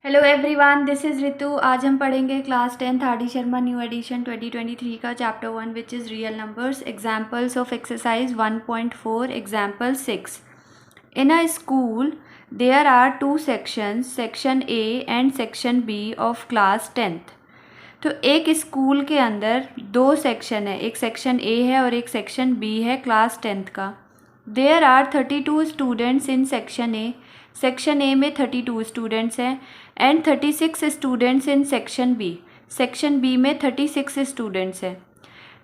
Hello everyone, this is Ritu. आज हम पढ़ेंगे class 10 R D. Sharma new edition 2023 का chapter 1 which is real numbers, examples of exercise 1.4 example 6। In a school there are two sections, section A and section B of class 10th। तो एक school के अंदर दो section है, एक सेक्शन ए है और एक सेक्शन बी है क्लास 10th का। There are 32 students in section A. Section A में 32 स्टूडेंट्स हैं and 36 students in section B. Section B में 36 स्टूडेंट्स हैं।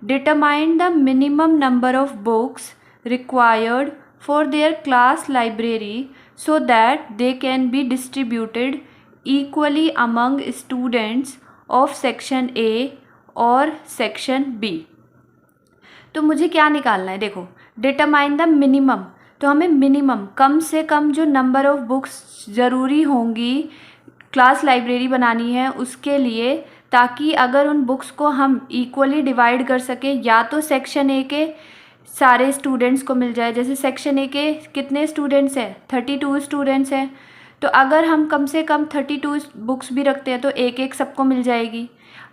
Determine the minimum number of books required for their class library so that they can be distributed equally among students of section A और section B. तो मुझे क्या निकालना है, देखो, determine the minimum. तो हमें मिनिमम, कम से कम जो नंबर ऑफ बुक्स ज़रूरी होंगी क्लास लाइब्रेरी बनानी है उसके लिए, ताकि अगर उन बुक्स को हम इक्वली डिवाइड कर सकें, या तो सेक्शन ए के सारे स्टूडेंट्स को मिल जाए। जैसे सेक्शन ए के कितने स्टूडेंट्स हैं, 32 स्टूडेंट्स हैं, तो अगर हम कम से कम 32 बुक्स भी रखते हैं तो एक एक सबको मिल जाएगी।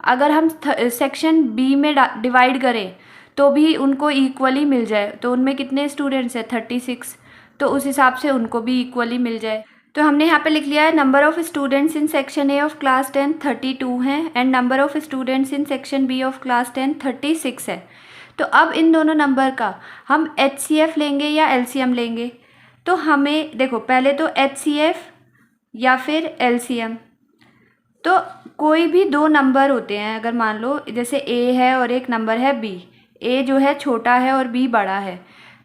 अगर हम सेक्शन बी में डिवाइड करें तो भी उनको इक्वली मिल जाए, तो उनमें कितने स्टूडेंट्स हैं, 36, तो उस हिसाब से उनको भी इक्वली मिल जाए। तो हमने यहाँ पे लिख लिया है number of students in section A of class 10 32 हैं and number of students in section B of class 10 36 है। तो अब इन दोनों नंबर का हम HCF लेंगे या LCM लेंगे। तो हमें देखो, पहले तो HCF या फिर LCM। तो कोई भी दो नंबर होते हैं, अगर मान लो जैसे A है और एक नंबर है B, A जो है छोटा है और B बड़ा है,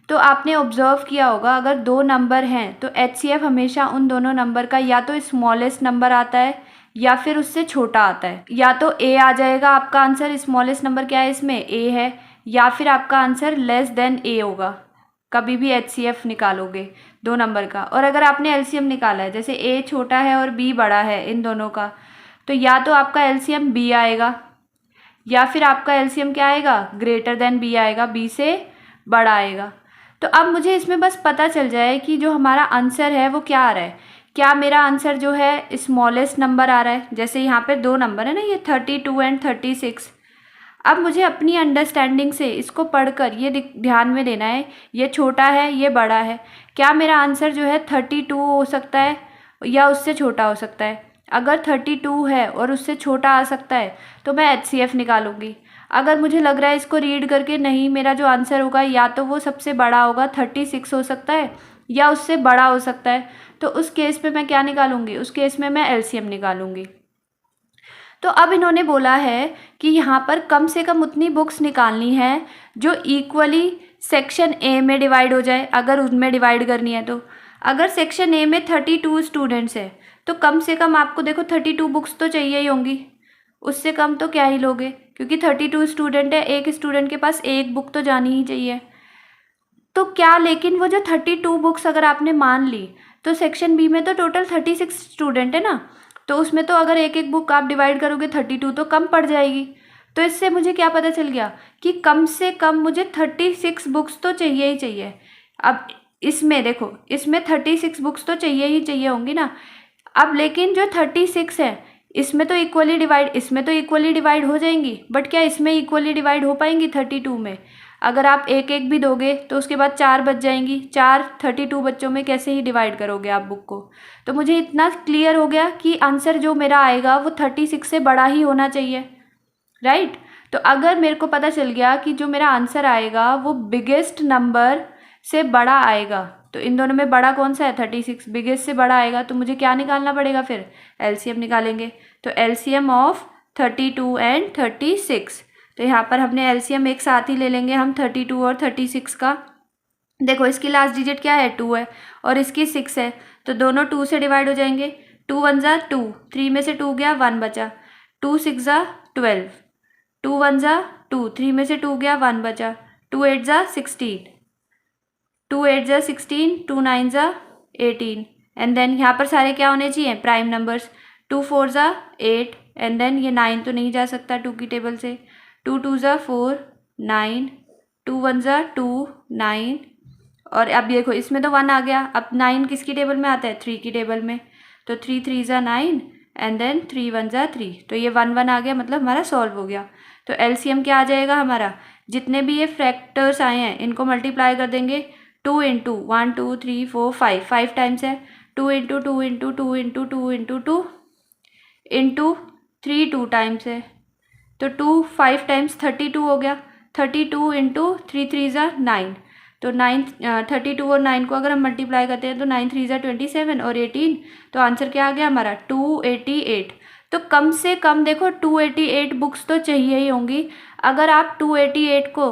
तो आपने ऑब्ज़र्व किया होगा अगर दो नंबर हैं तो HCF हमेशा उन दोनों नंबर का या तो स्मॉलेस्ट नंबर आता है या फिर उससे छोटा आता है। या तो A आ जाएगा आपका आंसर, स्मॉलेस्ट नंबर क्या है इसमें, A है, या फिर आपका आंसर लेस देन A होगा। कभी भी HCF निकालोगे दो नंबर का। और अगर आपने LCM निकाला है, जैसे A छोटा है और B बड़ा है इन दोनों का, तो या तो आपका LCM B आएगा या फिर आपका LCM क्या आएगा, ग्रेटर देन B आएगा, B से बड़ा आएगा। तो अब मुझे इसमें बस पता चल जाए कि जो हमारा आंसर है वो क्या आ रहा है। क्या मेरा आंसर जो है स्मॉलेस्ट नंबर आ रहा है, जैसे यहाँ पे दो नंबर है ना, ये 32 एंड 36। अब मुझे अपनी अंडरस्टैंडिंग से इसको पढ़कर ये ध्यान में देना है, ये छोटा है ये बड़ा है। क्या मेरा आंसर जो है 32 हो सकता है या उससे छोटा हो सकता है। अगर 32 है और उससे छोटा आ सकता है तो मैं HCF निकालूंगी। अगर मुझे लग रहा है इसको रीड करके नहीं, मेरा जो आंसर होगा या तो वो सबसे बड़ा होगा, 36 हो सकता है, या उससे बड़ा हो सकता है, तो उस केस में मैं क्या निकालूंगी, उस केस में मैं LCM निकालूंगी। तो अब इन्होंने बोला है कि यहाँ पर कम से कम उतनी बुक्स निकालनी है जो इक्वली सेक्शन ए में डिवाइड हो जाए, अगर उनमें डिवाइड करनी है तो। अगर सेक्शन ए में 32 स्टूडेंट्स है तो कम से कम आपको देखो 32 बुक्स तो चाहिए ही होंगी, उससे कम तो क्या ही लोगे, क्योंकि 32 स्टूडेंट है, एक स्टूडेंट के पास एक बुक तो जानी ही चाहिए। तो क्या, लेकिन वो जो 32 बुक्स अगर आपने मान ली, तो सेक्शन बी में तो टोटल 36 स्टूडेंट है ना, तो उसमें तो अगर एक एक बुक आप डिवाइड करोगे 32 तो कम पड़ जाएगी। तो इससे मुझे क्या पता चल गया कि कम से कम मुझे 36 बुक्स तो चाहिए ही चाहिए। अब इसमें देखो, इसमें 36 बुक्स तो चाहिए ही चाहिए होंगी ना। अब लेकिन जो 36 है इसमें तो इक्वली डिवाइड, इसमें तो इक्वली डिवाइड हो जाएंगी, बट क्या इसमें इक्वली डिवाइड हो पाएंगी 32 में। अगर आप एक एक भी दोगे तो उसके बाद 4 बच जाएंगी, 4 32 बच्चों में कैसे ही डिवाइड करोगे आप बुक को। तो मुझे इतना क्लियर हो गया कि आंसर जो मेरा आएगा वो 36 से बड़ा ही होना चाहिए, राइट। तो अगर मेरे को पता चल गया कि जो मेरा आंसर आएगा वो बिगेस्ट नंबर से बड़ा आएगा, तो इन दोनों में बड़ा कौन सा है, 36, बिगेस्ट से बड़ा आएगा, तो मुझे क्या निकालना पड़ेगा, फिर LCM निकालेंगे। तो LCM ऑफ 32 एंड 36। तो यहाँ पर हमने LCM एक साथ ही ले लेंगे हम, 32 और 36 का। देखो इसकी लास्ट डिजिट क्या है, 2 है और इसकी 6 है, तो दोनों 2 से डिवाइड हो जाएंगे। 2 1 जा 2, 3 में से 2 गया, 1 बचा। 2 6 जा 12, 2 1 जा 2, 3 में से 2 गया, 1 बचा। 2 8 जा 16, 2 8 जा 16, 2 9 जा 18, एंड देन यहाँ पर सारे क्या होने चाहिए, प्राइम नंबर्स। 2 4 जा 8, एंड देन ये 9 तो नहीं जा सकता 2 की टेबल से। 2 2 जा 4 9, 2 1 जा 2 9, और अब देखो इसमें तो 1 आ गया। अब 9 किसकी टेबल में आता है, 3 की टेबल में, तो 3 3 जा 9, एंड देन 3 1 ज़ा 3, तो ये 1 1 आ गया, मतलब हमारा सॉल्व हो गया। तो एलसीएम क्या आ जाएगा हमारा, जितने भी ये फैक्टर्स आए हैं इनको मल्टीप्लाई कर देंगे। 2 इंटू 1 2 3 4 5 टाइम्स है, 2 into 2 into 2 into 2 into 2 into 3 2 times है, तो 2 5 टाइम्स 32 हो गया। 32 इंटू 3 3 ज़ा 9, तो 32 और 9 को अगर हम मल्टीप्लाई करते हैं तो 9 3 ज़ा 27 और 18, तो आंसर क्या आ गया हमारा 288। तो कम से कम देखो 288 बुक्स तो चाहिए ही होंगी। अगर आप 288 को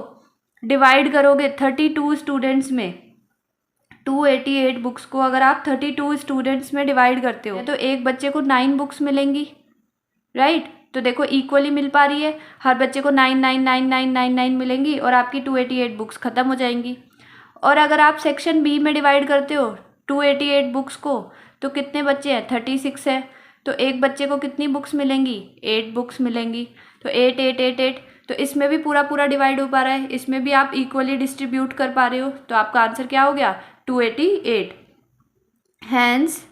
डिवाइड करोगे 32 स्टूडेंट्स में, 288 बुक्स को अगर आप 32 स्टूडेंट्स में डिवाइड करते हो तो एक बच्चे को 9 बुक्स मिलेंगी, राइट। तो देखो इक्वली मिल पा रही है, हर बच्चे को 9 9 9 9 9 9 मिलेंगी और आपकी 288 बुक्स ख़त्म हो जाएंगी। और अगर आप सेक्शन बी में डिवाइड करते हो 288 बुक्स को, तो कितने बच्चे हैं, 36 है, तो एक बच्चे को कितनी बुक्स मिलेंगी, 8 बुक्स मिलेंगी। तो 8 8 8 8, तो इसमें भी पूरा पूरा डिवाइड हो पा रहा है, इसमें भी आप इक्वली डिस्ट्रीब्यूट कर पा रहे हो, तो आपका आंसर क्या हो गया 288। Hence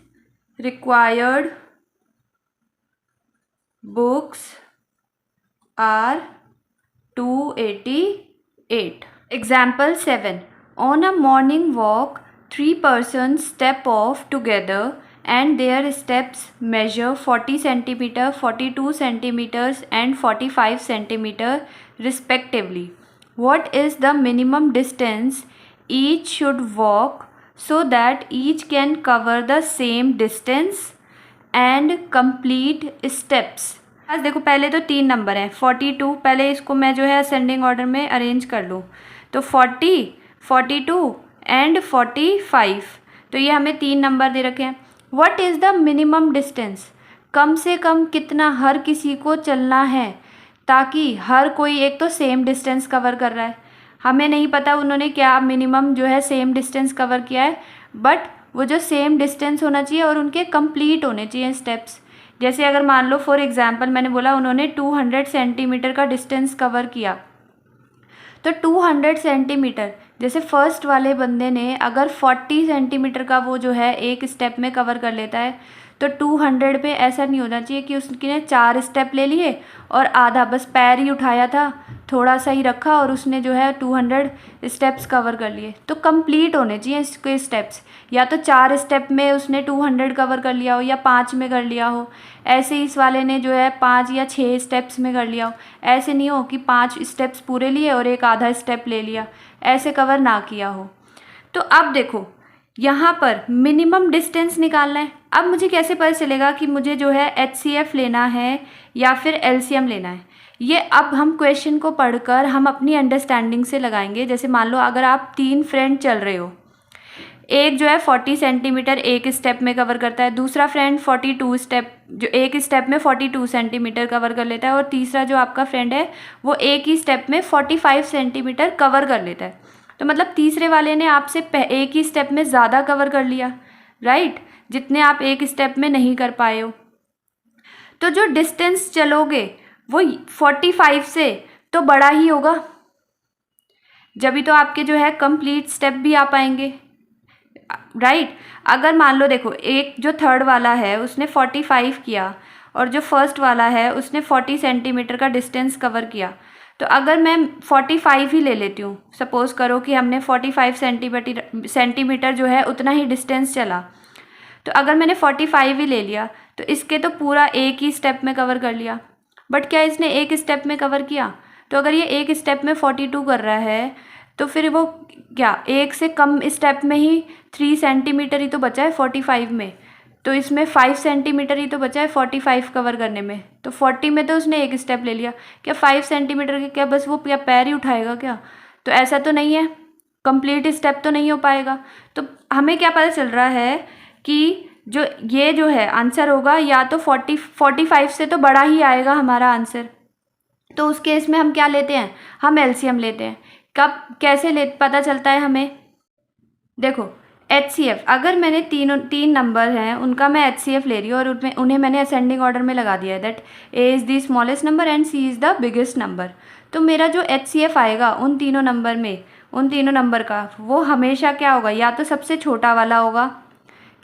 required books are 288. Example 7. On a morning walk, 3 persons step off together and their steps measure 40 centimeter, 42 centimeters and 45 centimeter respectively. What is the minimum distance each should walk so that each can cover the same distance and complete steps. आज देखो पहले तो 3 number हैं, 42, पहले इसको मैं जो है असेंडिंग ऑर्डर में अरेंज कर लूँ, तो 40 42 एंड 45, तो ये हमें 3 नंबर दे रखे हैं। What is the minimum distance, कम से कम कितना हर किसी को चलना है ताकि हर कोई एक तो सेम डिस्टेंस कवर कर रहा है। हमें नहीं पता उन्होंने क्या मिनिमम जो है सेम डिस्टेंस कवर किया है, बट वो जो सेम डिस्टेंस होना चाहिए और उनके कंप्लीट होने चाहिए स्टेप्स। जैसे अगर मान लो फॉर एग्जांपल मैंने बोला उन्होंने 200 सेंटीमीटर का डिस्टेंस कवर किया, तो 200 सेंटीमीटर, जैसे फर्स्ट वाले बंदे ने अगर 40 सेंटीमीटर का वो जो है एक स्टेप में कवर कर लेता है, तो 200 पे ऐसा नहीं होना चाहिए कि उसने 4 स्टेप ले लिए और आधा बस पैर ही उठाया था, थोड़ा सा ही रखा और उसने जो है 200 स्टेप्स कवर कर लिए। तो कंप्लीट होने चाहिए इसके स्टेप्स, या तो 4 स्टेप में उसने 200 कवर कर लिया हो या 5 में कर लिया हो। ऐसे ही इस वाले ने जो है 5 या 6 स्टेप्स में कर लिया हो। ऐसे नहीं हो कि 5 स्टेप्स पूरे लिए और एक आधा स्टेप ले लिया, ऐसे कवर ना किया हो। तो अब देखो यहाँ पर मिनिमम डिस्टेंस निकालना है। अब मुझे कैसे पता चलेगा कि मुझे जो है HCF लेना है या फिर LCM लेना है, ये अब हम क्वेश्चन को पढ़कर हम अपनी अंडरस्टैंडिंग से लगाएंगे। जैसे मान लो अगर आप 3 फ्रेंड चल रहे हो, एक जो है 40 सेंटीमीटर एक स्टेप में कवर करता है, दूसरा फ्रेंड 42 स्टेप जो एक स्टेप में 42 सेंटीमीटर कवर कर लेता है, और तीसरा जो आपका फ्रेंड है वो एक ही स्टेप में 45 सेंटीमीटर कवर कर लेता है। तो मतलब तीसरे वाले ने आपसे एक ही स्टेप में ज़्यादा कवर कर लिया, राइट, जितने आप एक स्टेप में नहीं कर पाए हो। तो जो डिस्टेंस चलोगे वो 45 से तो बड़ा ही होगा, जब तो आपके जो है कंप्लीट स्टेप भी आ पाएंगे, राइट। अगर मान लो देखो एक जो थर्ड वाला है उसने 45 किया और जो फर्स्ट वाला है उसने 40 सेंटीमीटर का डिस्टेंस कवर किया, तो अगर मैं 45 ही ले लेती हूँ, सपोज़ करो कि हमने 45 सेंटीमीटर जो है उतना ही डिस्टेंस चला, तो अगर मैंने 45 ही ले लिया तो इसके तो पूरा एक ही स्टेप में कवर कर लिया। बट क्या इसने एक स्टेप में कवर किया? तो अगर ये एक स्टेप में 42 कर रहा है तो फिर वो क्या एक से कम स्टेप में ही 3 सेंटीमीटर ही तो बचा है 45 में, तो इसमें 5 सेंटीमीटर ही तो बचा है 45 कवर करने में। तो 40 में तो उसने एक स्टेप ले लिया, क्या 5 सेंटीमीटर के क्या बस वो क्या पैर ही उठाएगा क्या? तो ऐसा तो नहीं है, कंप्लीट स्टेप तो नहीं हो पाएगा। तो हमें क्या पता चल रहा है कि जो है आंसर होगा या तो 45 से तो बड़ा ही आएगा हमारा आंसर। तो उस केस में हम क्या लेते हैं, हम एलसीएम लेते हैं। कब कैसे पता चलता है हमें? देखो HCF, अगर मैंने तीन नंबर हैं उनका मैं HCF ले रही हूँ और उन्हें मैंने असेंडिंग ऑर्डर में लगा दिया है, that A is the smallest number and C is the biggest number. तो मेरा जो HCF आएगा उन तीनों नंबर का वो हमेशा क्या होगा, या तो सबसे छोटा वाला होगा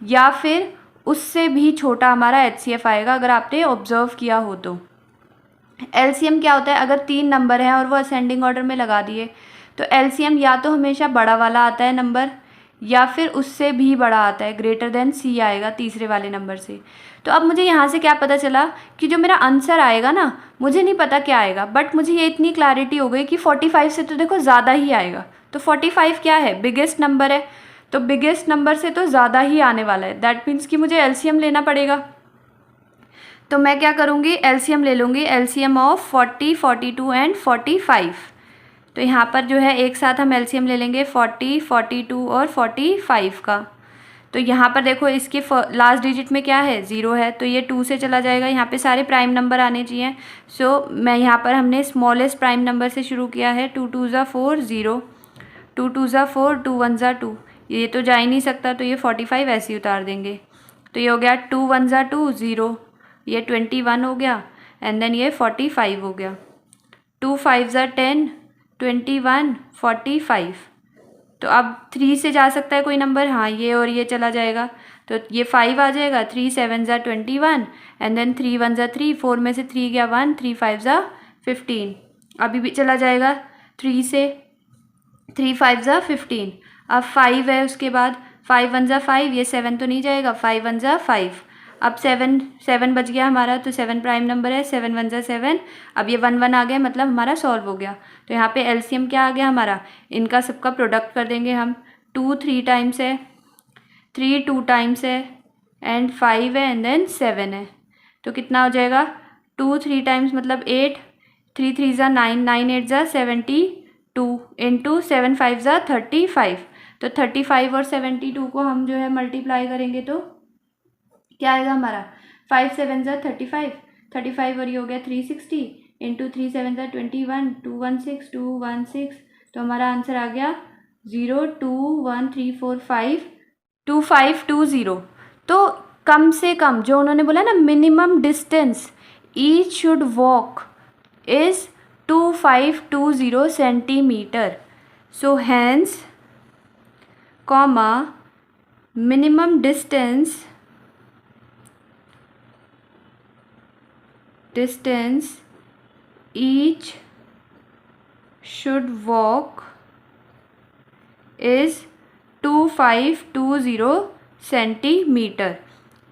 या फिर उससे भी छोटा हमारा HCF आएगा, अगर आपने ऑब्जर्व किया हो तो। LCM क्या होता है, अगर 3 नंबर हैं और वो असेंडिंग ऑर्डर में लगा दिए तो LCM या तो हमेशा बड़ा वाला आता है नंबर, या फिर उससे भी बड़ा आता है, ग्रेटर देन C आएगा तीसरे वाले नंबर से। तो अब मुझे यहाँ से क्या पता चला कि जो मेरा आंसर आएगा ना, मुझे नहीं पता क्या आएगा, बट मुझे ये इतनी क्लैरिटी हो गई कि 45 से तो देखो ज़्यादा ही आएगा। तो 45 क्या है, बिगेस्ट नंबर है, तो बिगेस्ट नंबर से तो ज़्यादा ही आने वाला है। दैट मीन्स कि मुझे LCM लेना पड़ेगा। तो मैं क्या करूँगी, LCM ले लूँगी, LCM ऑफ 40, 42 एंड 45। तो यहाँ पर जो है एक साथ हम LCM ले लेंगे 40, 42 और 45 का। तो यहाँ पर देखो इसके लास्ट डिजिट में क्या है, 0 है, तो ये 2 से चला जाएगा। यहाँ पे सारे प्राइम नंबर आने चाहिए। सो मैं यहाँ पर हमने स्मॉलेस्ट प्राइम नंबर से शुरू किया है। 2 2 ज़ा 4, 0, 2 2 ज़ा 4, 2 1 ज़ा 2, ये तो जा ही नहीं सकता, तो ये 45 ऐसे ही उतार देंगे। तो ये हो गया 2 1 ज़ा 2, 0, ये 21 हो गया, एंड देन ये 45 हो गया। 2 5 ज़ा 10, 21, 45। तो अब 3 से जा सकता है कोई नंबर, हाँ ये और ये चला जाएगा, तो ये 5 आ जाएगा। 3 7 ज़ा 21, एंड देन 3 1 ज़ा 3, 4 में से 3 गया 1, 3 5 ज़ा 15, अभी भी चला जाएगा 3 से, 3 5 ज़ा 15। अब 5 है उसके बाद, 5 1 ज़ा 5, ये 7 तो नहीं जाएगा, 5 1 ज़ा 5। अब 7 बच गया हमारा, तो 7 प्राइम नंबर है, 7 1 ज़ा 7। अब ये 1 1 आ गया, मतलब हमारा सॉल्व हो गया। तो यहाँ पे LCM क्या आ गया हमारा, इनका सबका प्रोडक्ट कर देंगे हम। 2 3 टाइम्स है, 3 2 टाइम्स है, एंड 5 है, एंड देन 7 है। तो कितना हो जाएगा, 2 3 टाइम्स मतलब 8, 3 3 ज़ा 9, 9 8 ज़ा 72, इंटू 7 5 ज़ा 35। तो 35 और 72 को हम जो है मल्टीप्लाई करेंगे तो क्या आएगा हमारा, 5 7 ज़ा 35, 35 और ये हो गया 360, इंटू 3 7 ज़ा 21, 216, 216। तो हमारा आंसर आ गया 0 2 1 3 4 5 2 5 2 0। तो कम से कम जो उन्होंने बोला ना, minimum distance each should walk is 2520 centimetre. So hence comma minimum distance each should walk is 2520 centimetre.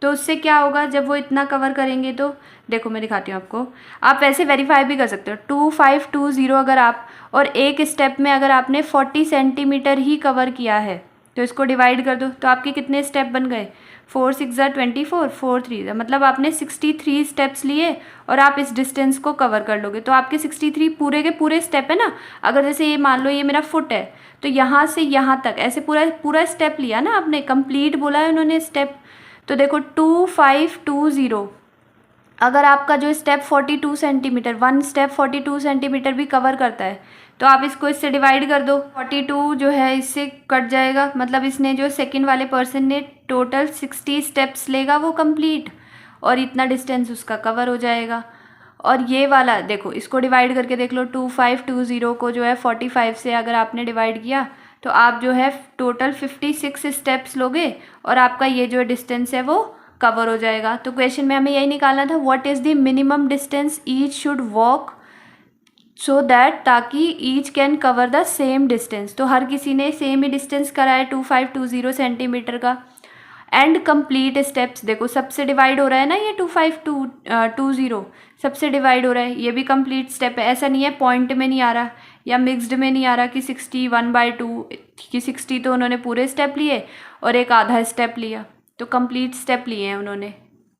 तो उससे क्या होगा, जब वो इतना कवर करेंगे, तो देखो मैं दिखाती हूँ आपको, आप वैसे वेरीफाई भी कर सकते हो। 2520 अगर आप, और एक स्टेप में अगर आपने 40 सेंटीमीटर ही कवर किया है, तो इसको डिवाइड कर दो, तो आपके कितने स्टेप बन गए, 4 6 ज़ा 24, 4 3 ज़ा, मतलब आपने 63 स्टेप्स लिए और आप इस डिस्टेंस को कवर कर लोगे। तो आपके 63 पूरे के पूरे स्टेप है ना। अगर जैसे ये मान लो ये मेरा फुट है, तो यहाँ से यहाँ तक ऐसे पूरा पूरा स्टेप लिया ना आपने, कंप्लीट बोला है उन्होंने स्टेप। तो देखो 2520, अगर आपका जो स्टेप 42 सेंटीमीटर, 1 स्टेप 42 सेंटीमीटर भी कवर करता है, तो आप इसको इससे डिवाइड कर दो। 42 जो है इससे कट जाएगा, मतलब इसने जो सेकंड वाले पर्सन ने टोटल 60 स्टेप्स लेगा वो कंप्लीट, और इतना डिस्टेंस उसका कवर हो जाएगा। और ये वाला देखो, इसको डिवाइड करके देख लो, 2520 को जो है 45 से अगर आपने डिवाइड किया, तो आप जो है टोटल 56 स्टेप्स लोगे, और आपका ये जो डिस्टेंस है वो कवर हो जाएगा। तो क्वेश्चन में हमें यही निकालना था, what is the minimum distance each should walk so that, ताकि each can cover the same distance. तो हर किसी ने सेम ही डिस्टेंस करा है 2520 सेंटीमीटर का। एंड कंप्लीट स्टेप्स, देखो सबसे डिवाइड हो रहा है ना ये 2520, सबसे डिवाइड हो रहा है, ये भी कंप्लीट स्टेप है। ऐसा नहीं है पॉइंट में नहीं आ रहा या मिक्स्ड में नहीं आ रहा कि 61/2 कि 60 तो उन्होंने पूरे स्टेप लिए और एक आधा स्टेप लिया, तो कंप्लीट स्टेप लिए हैं उन्होंने।